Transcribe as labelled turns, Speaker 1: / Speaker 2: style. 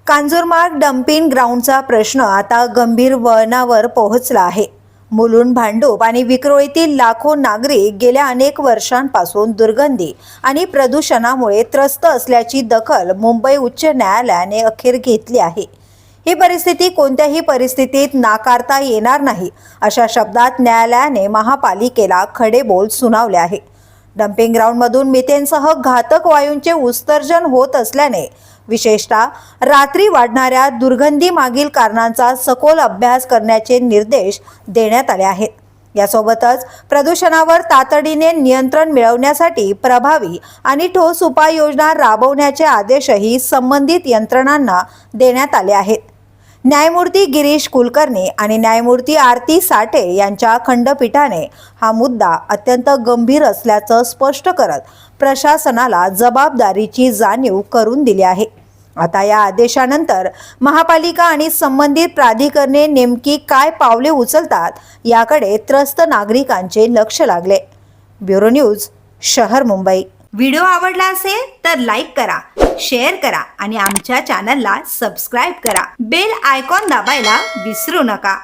Speaker 1: Kanjurmarg dumping ग्राउंडचा प्रश्न आता गंभीर वळणावर पोहोचला आहे। मुलुंड, भांडूप आणि विक्रोळीतील लाखो नागरिक गेल्या अनेक वर्षांपासून दुर्गंधी आणि प्रदूषणामुळे त्रस्त असल्याची दखल मुंबई उच्च न्यायालयाने अखेर घेतली आहे। ही परिस्थिती कोणत्याही परिस्थितीत नाकारता येणार नाही, अशा शब्दात न्यायालयाने महापालिकेला खडे बोल सुनावले आहे। डम्पिंग ग्राउंडमधून मिथेनसह घातक वायूंचे उत्सर्जन होत असल्याने विशेषतः रात्री वाढणाऱ्या दुर्गंधी मागील कारणांचा सखोल अभ्यास करण्याचे निर्देश देण्यात आले आहेत। यासोबतच प्रदूषणावर तातडीने नियंत्रण मिळवण्यासाठी प्रभावी आणि ठोस उपाययोजना राबवण्याचे आदेशही संबंधित यंत्रणांना देण्यात आले आहेत। न्यायमूर्ती गिरीश कुलकर्णी आणि न्यायमूर्ती आरती साठे यांच्या खंडपीठाने हा मुद्दा अत्यंत गंभीर असल्याचं स्पष्ट करत प्रशासनाला जबाबदारीची जाणीव करून दिली आहे। आता या आदेशानंतर महापालिका आणि संबंधित प्राधिकरणे नेमकी काय पावले उचलतात याकडे त्रस्त नागरिकांचे लक्ष लागले। ब्युरो न्यूज, शहर मुंबई। व्हिडिओ आवडला असेल तर लाईक करा, शेअर करा आणि आमच्या चॅनलला सबस्क्राईब करा। बेल आयकॉन दाबायला विसरू नका।